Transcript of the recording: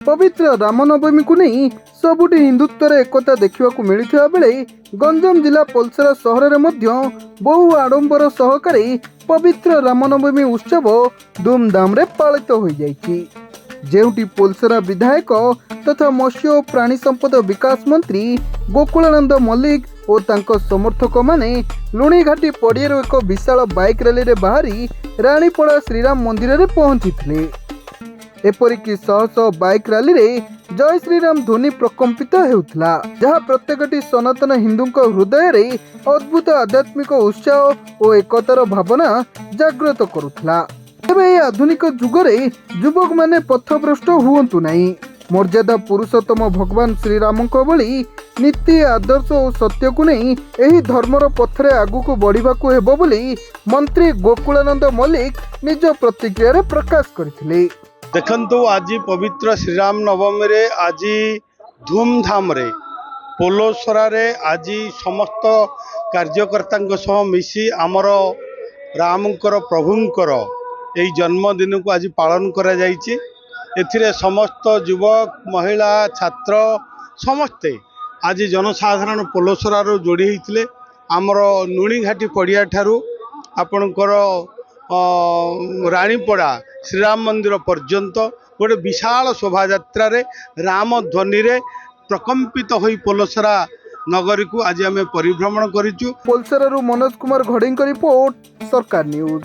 पवित्र रामनवमी को नहीं सबुठी हिंदुत्वर एकता देखा मिलता बेले गंजाम जिला पलसरा सहर में बहु आडंबर सहकारे पवित्र रामनवमी उत्सव धूमधाम रे पालित हो जाइछि। जेउटी पलसरा विधायक तथा मत्स्य और प्राणी संपद विकास मंत्री गोकुलानंद मल्लिक और तांको समर्थक माने लुणीघाटी पड़ियार एक विशाल बाइक रैली रे बाहरी रानीपड़ा श्रीराम मंदिर रे पहुंची। एपरिकी शह शह बाइक रैली रे जय श्रीराम ध्वनि प्रकम्पित हेउथला, जहाँ प्रत्येकटी सनातन हिंदू हृदय रे अद्भुत आध्यात्मिक उत्साह और एकतार भावना जागृत करुथला। तेबे आधुनिक जुगरे युवक माने पथभ्रष्ट हुअंतु नहीं। मर्यादा पुरुषोत्तम भगवान श्रीरामको भली नीति आदर्श और सत्य को नहीं एही धर्मर पथरे आगु को बढ़िबा को हेबो बोली मंत्री गोकुलानंद मल्लिक निज प्रतिक्रिया रे प्रकाश करथिले। देखंतु आज पवित्र श्रीराम नवमी रे आज धूमधाम रे पोलोसरा रे आज समस्त कार्यकर्ता सह मिसी आमर रामकर प्रभुंकर यही जन्मदिन को आज पालन करा जाइछि। एथिरे समस्त युवक महिला छात्र समस्ते आज जनसाधारण पोलोसरा रो जोड़ी होइतिले। आमर लुणीघाटी पड़िया ठारू आपणकर रानीपड़ा श्रीराम मंदिर पर्यंत गोटे विशाल शोभा यात्रा रे राम ध्वनि रे प्रकम्पित होई पोलोसरा नगरी को आज आम परिभ्रमण करिचु। पोलसरा मनोज कुमार घड़ी रिपोर्ट, सरकार न्यूज।